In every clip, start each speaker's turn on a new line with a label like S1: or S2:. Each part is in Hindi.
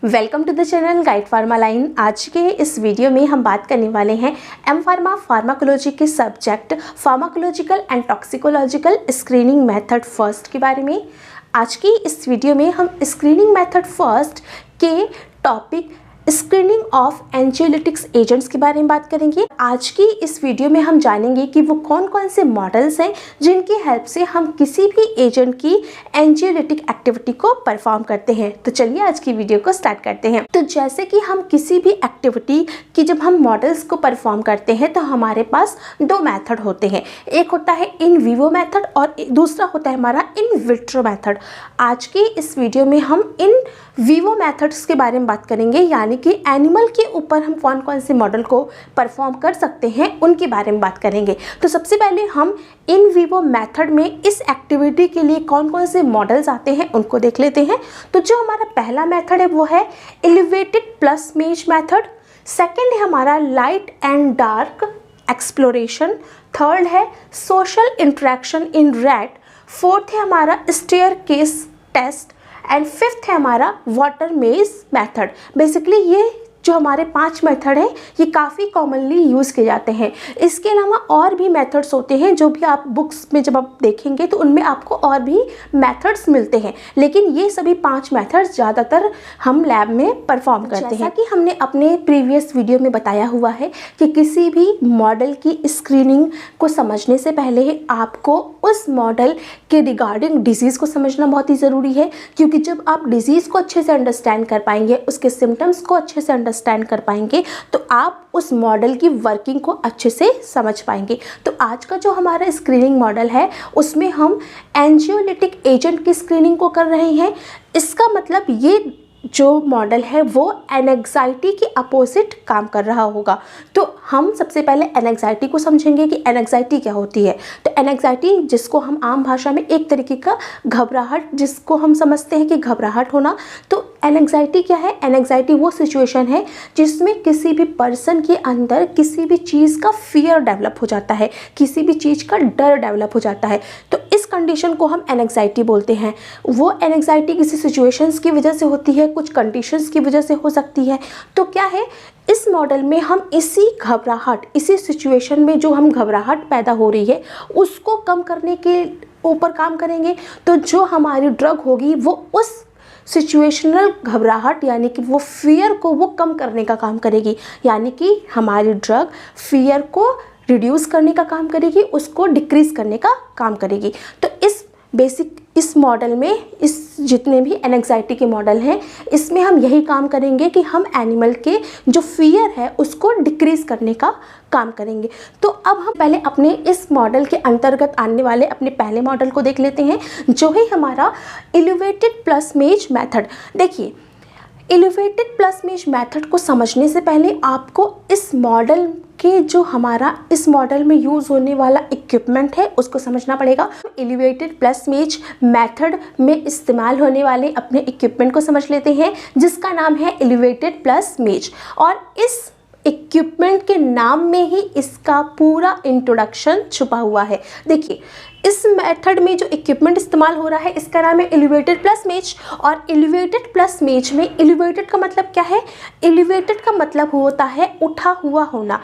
S1: Welcome to the channel Guide Pharma Line. आज के इस वीडियो में हम बात करने वाले हैं एम फार्मा फार्माकोलॉजी के subject pharmacological and toxicological screening method first के बारे में। आज की इस वीडियो में हम स्क्रीनिंग मेथड फर्स्ट के टॉपिक स्क्रीनिंग ऑफ एंजियोलिटिक्स एजेंट्स के बारे में बात करेंगे। आज की इस वीडियो में हम जानेंगे कि वो कौन कौन से मॉडल्स हैं जिनकी हेल्प से हम किसी भी एजेंट की एंजियोलिटिक एक्टिविटी को परफॉर्म करते हैं। तो चलिए आज की वीडियो को स्टार्ट करते हैं। तो जैसे कि हम किसी भी एक्टिविटी की जब हम मॉडल्स को परफॉर्म करते हैं तो हमारे पास दो मेथड होते हैं, एक होता है इन विवो मेथड और दूसरा होता है हमारा इन विट्रो मेथड। आज की इस वीडियो में हम इन विवो मेथड्स के बारे में बात करेंगे, यानी कि एनिमल के ऊपर हम कौन कौन से मॉडल को परफॉर्म कर सकते हैं उनके बारे में बात करेंगे। तो सबसे पहले हम इन विवो मेथड में इस एक्टिविटी के लिए कौन कौन से मॉडल्स आते हैं उनको देख लेते हैं। तो जो हमारा पहला मेथड है वो है elevated plus maze method, second है हमारा light and dark exploration, third है social interaction in rat, fourth है हमारा स्टेयरकेस टेस्ट एंड फिफ्थ है हमारा वाटर मेज मेथड। बेसिकली ये जो हमारे 5 मेथड हैं ये काफ़ी कॉमनली यूज़ किए जाते हैं। इसके अलावा और भी मेथड्स होते हैं जो भी आप बुक्स में जब आप देखेंगे तो उनमें आपको और भी मेथड्स मिलते हैं, लेकिन ये सभी 5 मेथड्स ज़्यादातर हम लैब में परफॉर्म करते हैं। जैसा कि हमने अपने प्रीवियस वीडियो में बताया हुआ है कि किसी भी मॉडल की स्क्रीनिंग को समझने से पहले आपको उस मॉडल के रिगार्डिंग डिजीज़ को समझना बहुत ही ज़रूरी है, क्योंकि जब आप डिजीज़ को अच्छे से अंडरस्टैंड कर पाएंगे, उसके सिम्टम्स को अच्छे से अंडरस्टैंड कर पाएंगे, तो आप उस मॉडल की वर्किंग को अच्छे से समझ पाएंगे। तो आज का जो हमारा स्क्रीनिंग मॉडल है उसमें हम एंजियोलिटिक एजेंट की स्क्रीनिंग को कर रहे हैं। इसका मतलब ये जो मॉडल है वो एनेक्साइटी के अपोजिट काम कर रहा होगा। तो हम सबसे पहले एनेक्साइटी को समझेंगे कि एनेक्साइटी क्या होती है। तो एनेक्साइटी, जिसको हम आम भाषा में एक तरीके का घबराहट, जिसको हम समझते हैं कि घबराहट होना, तो एनेक्साइटी क्या है? एनेक्साइटी वो सिचुएशन है जिसमें किसी भी पर्सन के अंदर किसी भी चीज़ का फियर डेवलप हो जाता है, किसी भी चीज़ का डर डेवलप हो जाता है। तो इस कंडीशन को हम एनेक्साइटी बोलते हैं। वो एनेक्साइटी किसी सिचुएशंस की वजह से होती है, कुछ कंडीशंस की वजह से हो सकती है। तो क्या है, इस मॉडल में हम इसी घबराहट, इसी सिचुएशन में जो हम घबराहट पैदा हो रही है उसको कम करने के ऊपर काम करेंगे। तो जो हमारी ड्रग होगी वो उस सिचुएशनल घबराहट यानी कि वो फियर को वो कम करने का काम करेगी, यानी कि हमारी ड्रग फियर को रिड्यूस करने का काम करेगी, उसको डिक्रीज़ करने का काम करेगी। तो इस मॉडल में, इस जितने भी एनेक्साइटी के मॉडल हैं इसमें हम यही काम करेंगे कि हम एनिमल के जो फियर है उसको डिक्रीज़ करने का काम करेंगे। तो अब हम पहले अपने इस मॉडल के अंतर्गत आने वाले अपने पहले मॉडल को देख लेते हैं, जो है हमारा एलिवेटेड प्लस मेज मेथड। देखिए, एलिवेटेड प्लस मेज मेथड को समझने से पहले आपको इस मॉडल के जो हमारा इस मॉडल में यूज़ होने वाला इक्विपमेंट है उसको समझना पड़ेगा। एलिवेटेड प्लस मेज मेथड में इस्तेमाल होने वाले अपने इक्विपमेंट को समझ लेते हैं, जिसका नाम है एलिवेटेड प्लस मेज। और इस इक्विपमेंट के नाम में ही इसका पूरा इंट्रोडक्शन छुपा हुआ है। देखिए, इस मेथड में जो इक्विपमेंट इस्तेमाल हो रहा है इसका नाम है एलिवेटेड प्लस मेज। और एलिवेटेड प्लस मेज में एलिवेटेड का मतलब क्या है? एलिवेटेड का मतलब होता है उठा हुआ होना,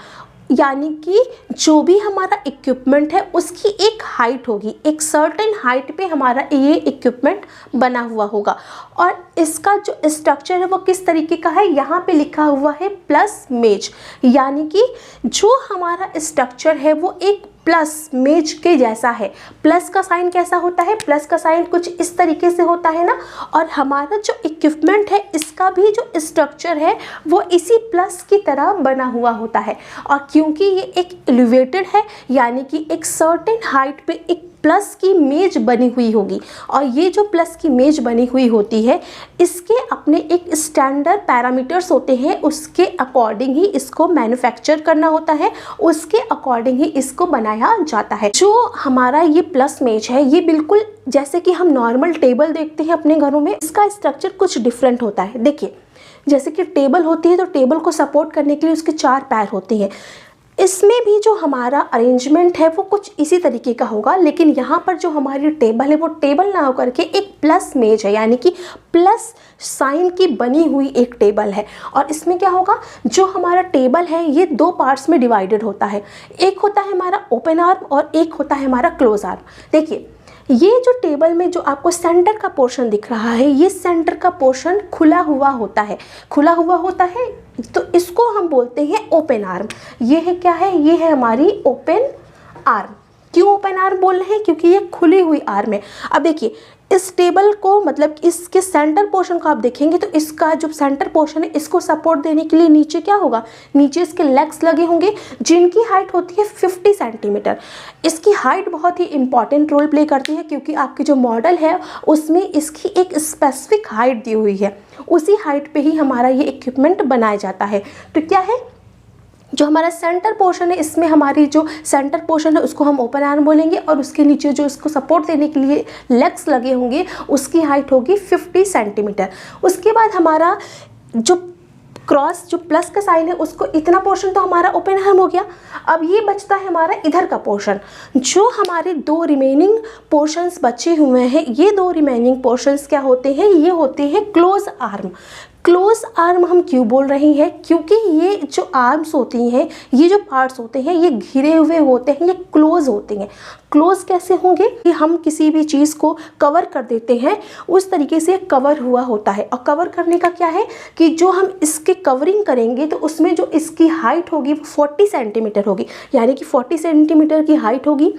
S1: यानी कि जो भी हमारा इक्विपमेंट है उसकी एक हाइट होगी, एक सर्टेन हाइट पे हमारा ये इक्विपमेंट बना हुआ होगा। और इसका जो स्ट्रक्चर है वो किस तरीके का है? यहाँ पे लिखा हुआ है प्लस मेज, यानी कि जो हमारा स्ट्रक्चर है वो एक प्लस मेज के जैसा है। प्लस का साइन कैसा होता है? प्लस का साइन कुछ इस तरीके से होता है ना। और हमारा जो इक्विपमेंट है इसका भी जो स्ट्रक्चर है वो इसी प्लस की तरह बना हुआ होता है। और क्योंकि ये एक एलिवेटेड है यानी कि एक सर्टेन हाइट पे एक प्लस की मेज बनी हुई होगी, और ये जो प्लस की मेज बनी हुई होती है इसके अपने एक स्टैंडर्ड पैरामीटर्स होते हैं, उसके अकॉर्डिंग ही इसको मैन्युफैक्चर करना होता है, उसके अकॉर्डिंग ही इसको बनाया जाता है। जो हमारा ये प्लस मेज है ये बिल्कुल जैसे कि हम नॉर्मल टेबल देखते हैं अपने घरों में, इसका स्ट्रक्चर कुछ डिफरेंट होता है। देखिए, जैसे कि टेबल होती है तो टेबल को सपोर्ट करने के लिए उसके 4 पैर होते हैं। इसमें भी जो हमारा अरेंजमेंट है वो कुछ इसी तरीके का होगा, लेकिन यहाँ पर जो हमारी टेबल है वो टेबल ना होकर के एक प्लस मेज है, यानी कि प्लस साइन की बनी हुई एक टेबल है। और इसमें क्या होगा, जो हमारा टेबल है ये दो पार्ट्स में डिवाइडेड होता है। एक होता है हमारा ओपन आर्म और एक होता है हमारा क्लोज आर्म। देखिए ये जो टेबल में जो आपको सेंटर का पोर्शन दिख रहा है, ये सेंटर का पोर्शन खुला हुआ होता है, खुला हुआ होता है, तो इसको हम बोलते हैं ओपन आर्म। ये है क्या है, ये है हमारी ओपन आर्म। क्यों ओपन आर्म बोल रहे हैं, क्योंकि ये खुली हुई आर्म है। अब देखिए इस टेबल को, मतलब इसके सेंटर पोर्शन को आप देखेंगे तो इसका जो सेंटर पोर्शन है इसको सपोर्ट देने के लिए नीचे क्या होगा, नीचे इसके लेग्स लगे होंगे जिनकी हाइट होती है 50 सेंटीमीटर। इसकी हाइट बहुत ही इंपॉर्टेंट रोल प्ले करती है, क्योंकि आपकी जो मॉडल है उसमें इसकी एक स्पेसिफिक हाइट दी हुई है, उसी हाइट पे ही हमारा ये इक्विपमेंट बनाया जाता है। तो क्या है, जो हमारा सेंटर पोर्शन है इसमें हमारी जो सेंटर पोर्शन है उसको हम ओपन आर्म बोलेंगे, और उसके नीचे जो इसको सपोर्ट देने के लिए लेग्स लगे होंगे उसकी हाइट होगी 50 सेंटीमीटर। उसके बाद हमारा जो क्रॉस, जो प्लस का साइन है, उसको इतना पोर्शन तो हमारा ओपन आर्म हो गया। अब ये बचता है हमारा इधर का पोर्शन। जो हमारे दो रिमेनिंग पोर्शंस बचे हुए हैं, ये दो रिमेनिंग पोर्शंस क्या होते हैं, ये होते हैं क्लोज आर्म। क्लोज आर्म हम क्यों बोल रहे हैं, क्योंकि ये जो आर्म्स होती हैं, ये जो पार्ट्स होते हैं ये घिरे हुए होते हैं, ये क्लोज होते हैं। क्लोज कैसे होंगे कि हम किसी भी चीज़ को कवर कर देते हैं उस तरीके से कवर हुआ होता है। और कवर करने का क्या है कि जो हम इसके कवरिंग करेंगे तो उसमें जो इसकी हाइट होगी वो 40 सेंटीमीटर होगी, यानी कि 40 सेंटीमीटर की हाइट होगी।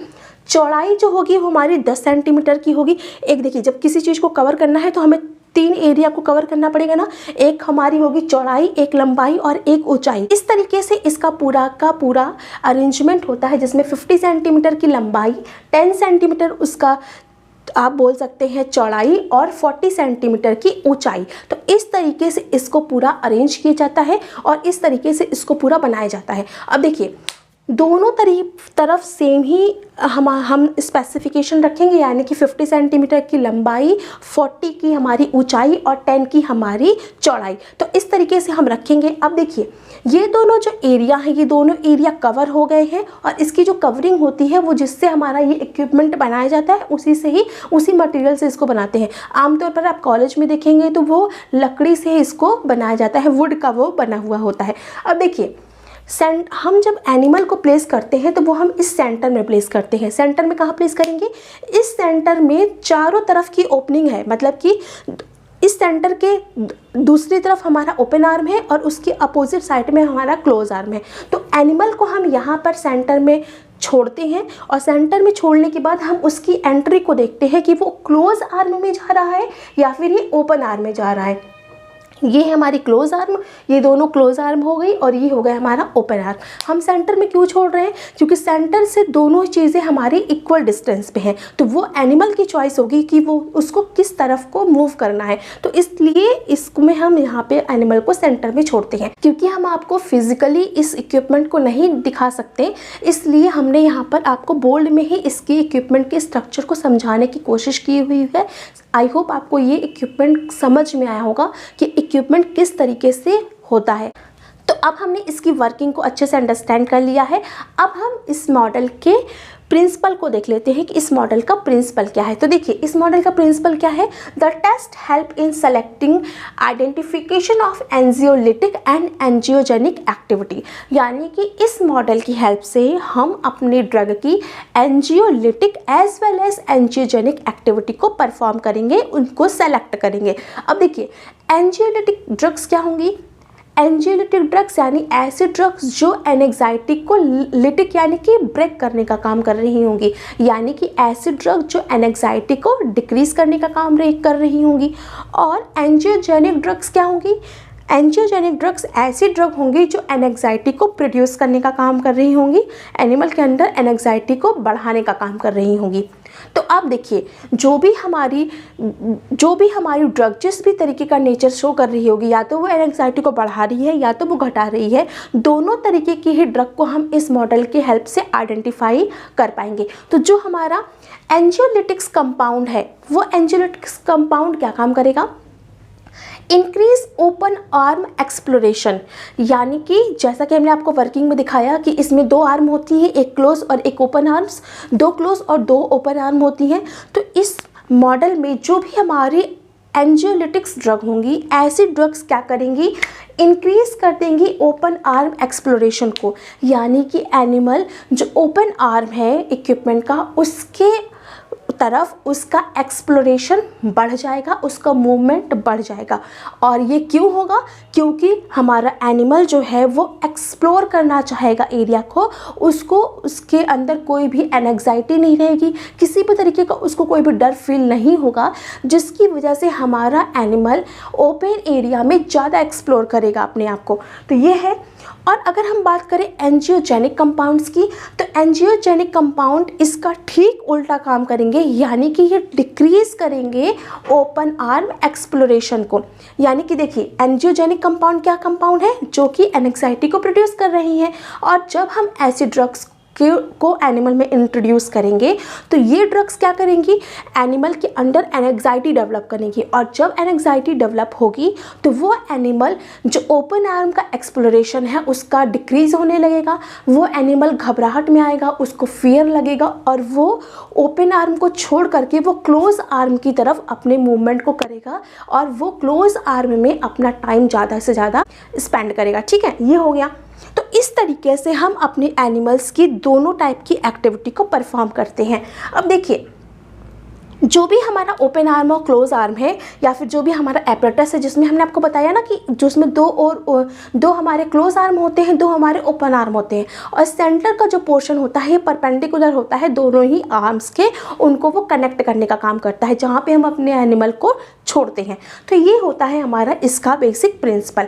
S1: चौड़ाई जो होगी वो हमारी 10 सेंटीमीटर की होगी। एक देखिए, जब किसी चीज़ को कवर करना है तो हमें 3 एरिया को कवर करना पड़ेगा ना, एक हमारी होगी चौड़ाई, एक लंबाई और एक ऊंचाई। इस तरीके से इसका पूरा का पूरा अरेंजमेंट होता है, जिसमें 50 सेंटीमीटर की लंबाई, 10 सेंटीमीटर उसका आप बोल सकते हैं चौड़ाई और 40 सेंटीमीटर की ऊंचाई। तो इस तरीके से इसको पूरा अरेंज किया जाता है और इस तरीके से इसको पूरा बनाया जाता है। अब देखिए दोनों तरफ सेम ही हम स्पेसिफिकेशन रखेंगे, यानी कि 50 सेंटीमीटर की लंबाई, 40 की हमारी ऊंचाई और 10 की हमारी चौड़ाई। तो इस तरीके से हम रखेंगे। अब देखिए ये दोनों जो एरिया हैं, ये दोनों एरिया कवर हो गए हैं, और इसकी जो कवरिंग होती है वो जिससे हमारा ये इक्विपमेंट बनाया जाता है उसी मटेरियल से इसको बनाते हैं। आमतौर पर आप कॉलेज में देखेंगे तो वो लकड़ी से इसको बनाया जाता है, वुड का वो बना हुआ होता है। अब देखिए हम जब एनिमल को प्लेस करते हैं तो वो हम इस सेंटर में प्लेस करते हैं। सेंटर में कहाँ प्लेस करेंगे, इस सेंटर में चारों तरफ की ओपनिंग है, मतलब कि इस सेंटर के दूसरी तरफ हमारा ओपन आर्म है और उसकी अपोजिट साइड में हमारा क्लोज आर्म है। तो एनिमल को हम यहाँ पर सेंटर में छोड़ते हैं, और सेंटर में छोड़ने के बाद हम उसकी एंट्री को देखते हैं कि वो क्लोज आर्म में जा रहा है या फिर ये ओपन आर्म में जा रहा है। ये है हमारी क्लोज आर्म, ये दोनों क्लोज आर्म हो गई, और ये हो गया हमारा ओपन आर्म। हम सेंटर में क्यों छोड़ रहे हैं, क्योंकि सेंटर से दोनों चीज़ें हमारी इक्वल डिस्टेंस पे हैं, तो वो एनिमल की चॉइस होगी कि वो उसको किस तरफ को मूव करना है। तो इसलिए इसमें हम यहाँ पे एनिमल को सेंटर में छोड़ते हैं। क्योंकि हम आपको फिजिकली इस इक्विपमेंट को नहीं दिखा सकते, इसलिए हमने यहाँ पर आपको बोल्ड में ही इसकी इक्विपमेंट के स्ट्रक्चर को समझाने की कोशिश की हुई है। आई होप आपको ये इक्विपमेंट समझ में आया होगा कि इक्विपमेंट किस तरीके से होता है। तो अब हमने इसकी वर्किंग को अच्छे से अंडरस्टैंड कर लिया है। अब हम इस मॉडल के प्रिंसिपल को देख लेते हैं कि इस मॉडल का प्रिंसिपल क्या है। तो देखिए इस मॉडल का प्रिंसिपल क्या है, the test help in selecting identification of anxiolytic and anxiogenic activity, यानी कि इस मॉडल की हेल्प से हम अपनी ड्रग की anxiolytic as well as anxiogenic activity को परफॉर्म करेंगे, उनको सेलेक्ट करेंगे। अब देखिए एंजियोलिटिक ड्रग्स क्या होंगी, एंजियोलिटिक ड्रग्स यानी ऐसे ड्रग्स जो एनेक्साइटी को लिटिक यानी कि ब्रेक करने का काम कर रही होंगी, यानी कि ऐसे ड्रग जो एनेक्साइटी को डिक्रीज करने का काम कर रही होंगी। और एंजियोजेनिक ड्रग्स क्या होंगी, एंजियोजेनिक ड्रग्स ऐसी ड्रग होंगी जो एनेक्साइटी को प्रोड्यूस करने का काम कर रही होंगी, एनिमल के अंदर एनेक्साइटी को बढ़ाने का काम कर रही होंगी। तो अब देखिए जो भी हमारी ड्रग जिस भी तरीके का नेचर शो कर रही होगी, या तो वो एनेक्साइटी को बढ़ा रही है या तो वो घटा रही है, दोनों तरीके की ही ड्रग को हम इस मॉडल की हेल्प से आइडेंटिफाई कर पाएंगे। तो जो हमारा एंजियोलिटिक्स कंपाउंड है, वो एंजियोलिटिक्स कंपाउंड क्या काम करेगा, इंक्रीज ओपन आर्म एक्सप्लोरेशन, यानी कि जैसा कि हमने आपको वर्किंग में दिखाया कि इसमें 2 आर्म होती है, एक क्लोज और एक ओपन आर्म्स, 2 क्लोज और 2 ओपन आर्म होती हैं। तो इस मॉडल में जो भी हमारी एंजियोलिटिक्स ड्रग होंगी, ऐसी ड्रग्स क्या करेंगी, इंक्रीज कर देंगी ओपन आर्म एक्सप्लोरेशन को, यानी कि एनिमल जो ओपन आर्म है इक्विपमेंट का, उसके तरफ उसका एक्सप्लोरेशन बढ़ जाएगा, उसका मूवमेंट बढ़ जाएगा। और ये क्यों होगा, क्योंकि हमारा एनिमल जो है वो एक्सप्लोर करना चाहेगा एरिया को, उसको उसके अंदर कोई भी एंग्जाइटी नहीं रहेगी, किसी भी तरीके का उसको कोई भी डर फील नहीं होगा, जिसकी वजह से हमारा एनिमल ओपन एरिया में ज़्यादा एक्सप्लोर करेगा अपने आप को। तो ये है। और अगर हम बात करें एंजियोजेनिक कंपाउंड्स की, तो एंजियोजेनिक कंपाउंड इसका ठीक उल्टा काम करेंगे, यानी कि ये डिक्रीज करेंगे ओपन आर्म एक्सप्लोरेशन को। यानी कि देखिए, एंजियोजेनिक कंपाउंड क्या कंपाउंड है, जो कि एंग्जाइटी को प्रोड्यूस कर रही हैं। और जब हम ऐसी ड्रग्स को एनिमल में इंट्रोड्यूस करेंगे तो ये ड्रग्स क्या करेंगी, एनिमल के अंदर एंग्जाइटी डेवलप करेंगी। और जब एंग्जाइटी डेवलप होगी तो वो एनिमल जो ओपन आर्म का एक्सप्लोरेशन है उसका डिक्रीज होने लगेगा, वो एनिमल घबराहट में आएगा, उसको फियर लगेगा और वो ओपन आर्म को छोड़ करके वो क्लोज आर्म की तरफ अपने मूवमेंट को करेगा और वो क्लोज आर्म में अपना टाइम ज़्यादा से ज़्यादा स्पेंड करेगा। ठीक है, ये हो गया। तो इस तरीके से हम अपने एनिमल्स की दोनों टाइप की एक्टिविटी को परफॉर्म करते हैं। अब देखिए, जो भी हमारा ओपन आर्म और क्लोज आर्म है, या फिर जो भी हमारा एपरेटस है, जिसमें हमने आपको बताया ना कि जिसमें दो हमारे क्लोज आर्म होते हैं, 2 हमारे ओपन आर्म होते हैं, और सेंटर का जो पोर्शन होता है परपेंडिकुलर होता है दोनों ही आर्म्स के, उनको वो कनेक्ट करने का काम करता है, जहाँ पे हम अपने एनिमल को छोड़ते हैं। तो ये होता है हमारा इसका बेसिक प्रिंसिपल।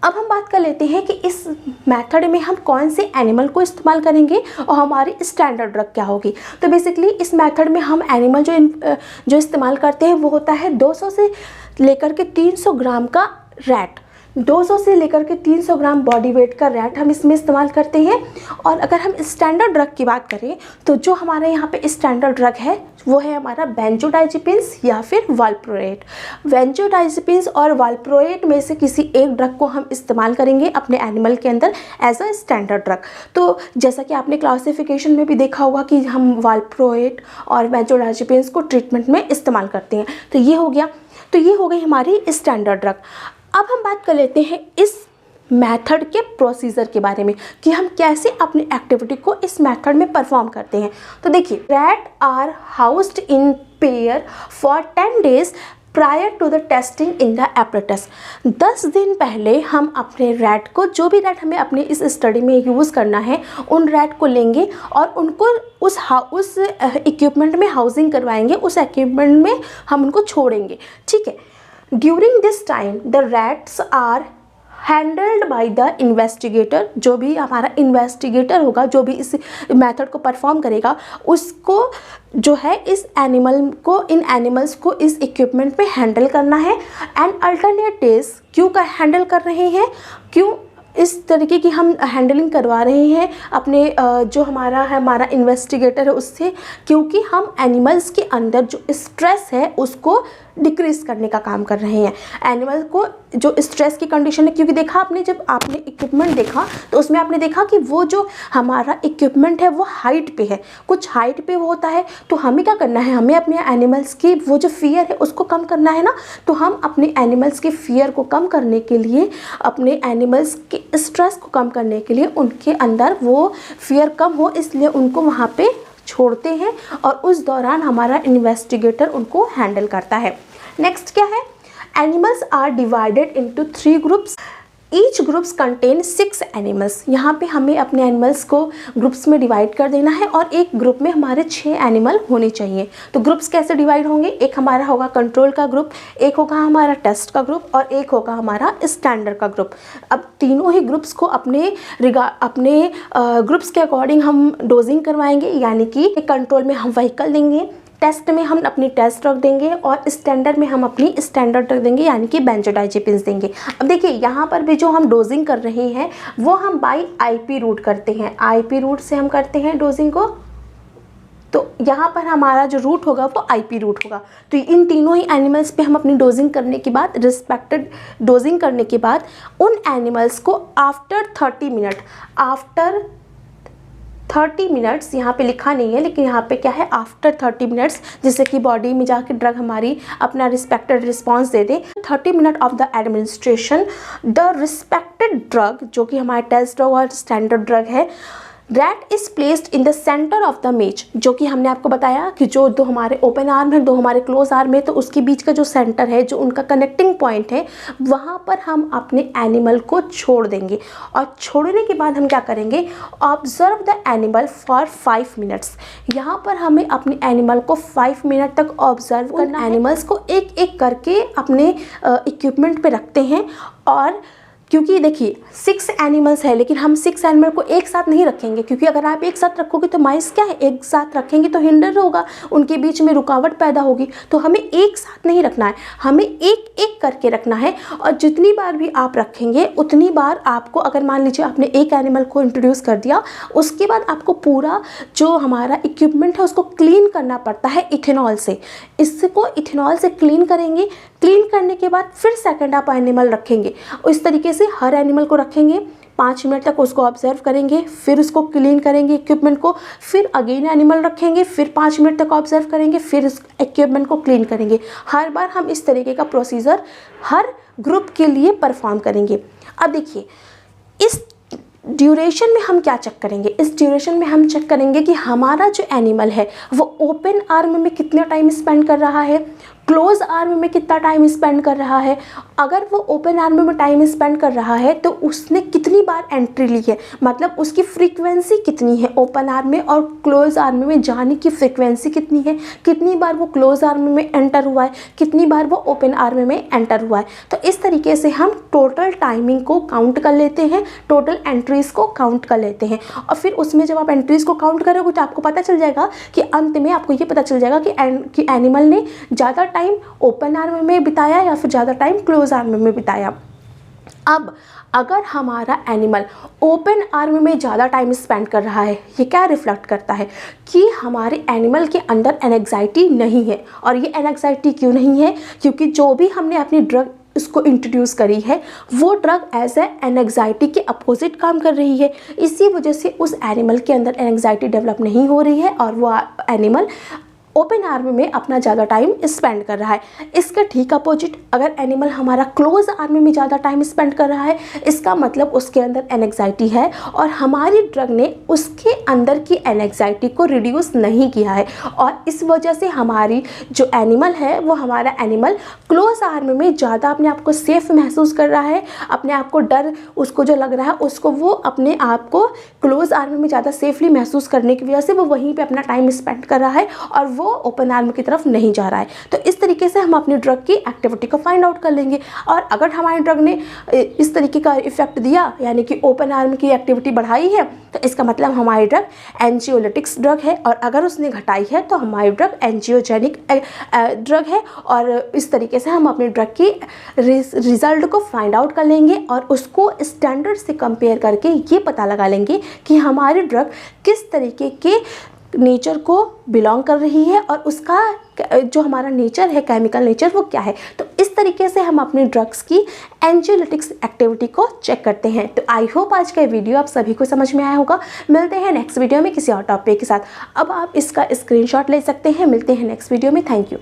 S1: अब हम बात कर लेते हैं कि इस मेथड में हम कौन से एनिमल को इस्तेमाल करेंगे और हमारी स्टैंडर्ड ड्रग क्या होगी। तो बेसिकली इस मेथड में हम एनिमल जो इस्तेमाल करते हैं वो होता है 200 से लेकर के 300 ग्राम का रैट। 200 से लेकर के 300 ग्राम बॉडी वेट का रैट हम इसमें इस्तेमाल करते हैं। और अगर हम स्टैंडर्ड ड्रग की बात करें तो जो हमारे यहाँ पे स्टैंडर्ड ड्रग है वो है हमारा बेंजोडाइजेपिन्स या फिर वाल्प्रोएट। बेंजोडाइजेपिन्स और वाल्प्रोएट में से किसी एक ड्रग को हम इस्तेमाल करेंगे अपने एनिमल के अंदर एज अ स्टैंडर्ड ड्रग। तो जैसा कि आपने क्लासिफिकेशन में भी देखा होगा कि हम वाल्प्रोएट और बेंजोडाइजेपिन्स को ट्रीटमेंट में इस्तेमाल करते हैं। तो ये हो गया, तो ये हो गई हमारी स्टैंडर्ड ड्रग। अब हम बात कर लेते हैं इस मेथड के प्रोसीजर के बारे में कि हम कैसे अपनी एक्टिविटी को इस मेथड में परफॉर्म करते हैं। तो देखिए, rat are housed in pair for 10 days prior to the testing in the apparatus. 10 दिन पहले हम अपने रैट को, जो भी रैट हमें अपने इस स्टडी में यूज़ करना है, उन रैट को लेंगे और उनको उस इक्विपमेंट में हाउसिंग करवाएंगे, उस इक्विपमेंट में हम उनको छोड़ेंगे। ठीक है। During this time the rats are handled by the investigator. जो भी हमारा इन्वेस्टिगेटर होगा, जो भी इस मेथड को परफॉर्म करेगा, उसको जो है इन एनिमल्स को इस इक्विपमेंट में हैंडल करना है। एंड अल्टरनेट डेज क्यों हैंडल कर रहे हैं, क्यों इस तरीके की हम हैंडलिंग करवा रहे हैं अपने जो हमारा इन्वेस्टिगेटर है उससे, क्योंकि हम एनिमल्स के अंदर जो स्ट्रेस है उसको डिक्रीज करने का काम कर रहे हैं। एनिमल को जो स्ट्रेस की कंडीशन है, क्योंकि देखा आपने, जब आपने इक्विपमेंट देखा तो उसमें आपने देखा कि वो जो हमारा इक्विपमेंट है वो हाइट पे है, कुछ हाइट पे वो होता है। तो हमें क्या करना है, हमें अपने एनिमल्स की वो जो फियर है उसको कम करना है ना। तो हम अपने एनिमल्स के फियर को कम करने के लिए, अपने एनिमल्स के स्ट्रेस को कम करने के लिए, उनके अंदर वो फियर कम हो इसलिए उनको वहाँ पे छोड़ते हैं और उस दौरान हमारा इन्वेस्टिगेटर उनको हैंडल करता है। नेक्स्ट क्या है, animals are divided into 3 groups. Each groups contain 6 animals. यहाँ पे हमें अपने एनिमल्स को ग्रुप्स में डिवाइड कर देना है और एक ग्रुप में हमारे 6 एनिमल होने चाहिए। तो ग्रुप्स कैसे डिवाइड होंगे, एक हमारा होगा कंट्रोल का ग्रुप, एक होगा हमारा टेस्ट का ग्रुप और एक होगा हमारा स्टैंडर्ड का ग्रुप। अब तीनों ही ग्रुप्स को अपने ग्रुप्स के अकॉर्डिंग हम डोजिंग करवाएंगे, यानी कि कंट्रोल में हम व्हीकल देंगे, टेस्ट में हम अपनी टेस्ट रख देंगे और स्टैंडर्ड में हम अपनी स्टैंडर्ड रख देंगे, यानी कि बेंजोडाइजेपिन्स देंगे। अब देखिए, यहाँ पर भी जो हम डोजिंग कर रहे हैं वो हम बाय आईपी रूट करते हैं। आईपी रूट से हम करते हैं डोजिंग को। तो यहाँ पर हमारा जो रूट होगा वो IP रूट होगा। तो इन तीनों ही एनिमल्स पे हम अपनी डोजिंग करने के बाद, रिस्पेक्टेड डोजिंग करने के बाद, उन एनिमल्स को आफ्टर 30 मिनट्स, यहाँ पे लिखा नहीं है लेकिन यहाँ पे क्या है, आफ्टर 30 मिनट्स, जिससे कि बॉडी में जाके ड्रग हमारी अपना respected response they they. 30 minute of the administration the respected drug, जो कि हमारा टेस्ट ड्रग और स्टैंडर्ड ड्रग है, that is placed in the centre of the मेज, जो कि हमने आपको बताया कि जो दो हमारे ओपन आर्म है, दो हमारे क्लोज आर्म है, तो उसके बीच का जो सेंटर है, जो उनका कनेक्टिंग पॉइंट है, वहाँ पर हम अपने एनिमल को छोड़ देंगे। और छोड़ने के बाद हम क्या करेंगे, observe the animal for 5 minutes. यहाँ पर हमें अपने एनिमल को 5 मिनट तक ऑब्जर्व करना है। एनिमल्स को एक एक करके अपने इक्विपमेंट पे रखते हैं, और क्योंकि देखिए 6 एनिमल्स है, लेकिन हम 6 एनिमल को एक साथ नहीं रखेंगे, क्योंकि अगर आप एक साथ रखोगे तो माइस क्या है, एक साथ रखेंगे तो हिंडर होगा, उनके बीच में रुकावट पैदा होगी। तो हमें एक साथ नहीं रखना है, हमें एक एक करके रखना है। और जितनी बार भी आप रखेंगे उतनी बार आपको, अगर मान लीजिए आपने एक एनिमल को इंट्रोड्यूस कर दिया, उसके बाद आपको पूरा जो हमारा इक्विपमेंट है उसको क्लीन करना पड़ता है इथेनॉल से। इसको इथेनॉल से क्लीन करेंगे, क्लीन करने के बाद फिर सेकंड आप एनिमल रखेंगे। इस तरीके से हर एनिमल को रखेंगे, 5 मिनट तक उसको ऑब्जर्व करेंगे, फिर उसको क्लीन करेंगे इक्विपमेंट को, फिर अगेन एनिमल रखेंगे, फिर 5 मिनट तक ऑब्जर्व करेंगे, फिर इस इक्विपमेंट को क्लीन करेंगे। हर बार हम इस तरीके का प्रोसीजर हर ग्रुप के लिए परफॉर्म करेंगे। अब देखिए इस ड्यूरेशन में हम क्या चेक करेंगे, इस ड्यूरेशन में हम चेक करेंगे कि हमारा जो एनिमल है वो ओपन आर्म में कितना टाइम स्पेंड कर रहा है, क्लोज आर्म में कितना टाइम स्पेंड कर रहा है। अगर वो ओपन आर्म में टाइम स्पेंड कर रहा है तो उसने कितनी बार एंट्री ली है, मतलब उसकी फ्रीक्वेंसी कितनी है ओपन आर्म में, और क्लोज आर्म में जाने की फ्रीक्वेंसी कितनी है, कितनी बार वो क्लोज आर्म में एंटर हुआ है, कितनी बार वो ओपन आर्म में एंटर हुआ है। तो इस तरीके से हम टोटल टाइमिंग को काउंट कर लेते हैं, टोटल एंट्रीज़ को काउंट कर लेते हैं। और फिर उसमें जब आप एंट्रीज़ को काउंट करोगे तो आपको पता चल जाएगा कि अंत में आपको ये पता चल जाएगा कि एनिमल ने ज़्यादा टाइम ओपन आर्म में बिताया या फिर ज़्यादा टाइम क्लोज आर्म में बिताया। अब अगर हमारा एनिमल ओपन आर्म में ज़्यादा टाइम स्पेंड कर रहा है, ये क्या रिफ्लेक्ट करता है कि हमारे एनिमल के अंदर एंग्जाइटी नहीं है। और ये एंग्जाइटी क्यों नहीं है, क्योंकि जो भी हमने अपनी ड्रग उसको इंट्रोड्यूस करी है वो ड्रग एज ए एंग्जाइटी के अपोजिट काम कर रही है। इसी वजह से उस एनिमल के अंदर एंग्जाइटी डेवलप नहीं हो रही है और वो एनिमल ओपन आर्म में अपना ज़्यादा टाइम स्पेंड कर रहा है। इसका ठीक अपोजिट, अगर एनिमल हमारा क्लोज आर्म में ज़्यादा टाइम स्पेंड कर रहा है, इसका मतलब उसके अंदर एंग्जाइटी है और हमारी ड्रग ने उसके अंदर की एंग्जाइटी को रिड्यूस नहीं किया है। और इस वजह से हमारी जो एनिमल है वो हमारा एनिमल क्लोज आर्म में ज़्यादा अपने आप को सेफ महसूस कर रहा है, अपने आप को डर उसको जो लग रहा है उसको वो अपने आप को क्लोज आर्म में ज़्यादा सेफली महसूस करने की वजह से वो वहीं पे अपना टाइम स्पेंड कर रहा है और वो ओपन आर्म की तरफ नहीं जा रहा है। तो इस तरीके से हम अपनी ड्रग की एक्टिविटी को फाइंड आउट कर लेंगे। और अगर हमारी ड्रग ने इस तरीके का इफेक्ट दिया, यानी कि ओपन आर्म की एक्टिविटी बढ़ाई है, तो इसका मतलब हमारी ड्रग एंजियोलिटिक्स ड्रग है। और अगर उसने घटाई है तो हमारी ड्रग एंजियोजेनिक ड्रग है। और इस तरीके से हम अपनी ड्रग की रिजल्ट को फाइंड आउट कर लेंगे और उसको स्टैंडर्ड से कंपेयर करके ये पता लगा लेंगे कि हमारी ड्रग किस तरीके के नेचर को बिलोंग कर रही है और उसका जो हमारा नेचर है, केमिकल नेचर, वो क्या है। तो इस तरीके से हम अपने ड्रग्स की एंजियोलिटिक्स एक्टिविटी को चेक करते हैं। तो आई होप आज का वीडियो आप सभी को समझ में आया होगा। मिलते हैं नेक्स्ट वीडियो में किसी और टॉपिक के साथ। अब आप इसका स्क्रीनशॉट ले सकते हैं। मिलते हैं नेक्स्ट वीडियो में। Thank you.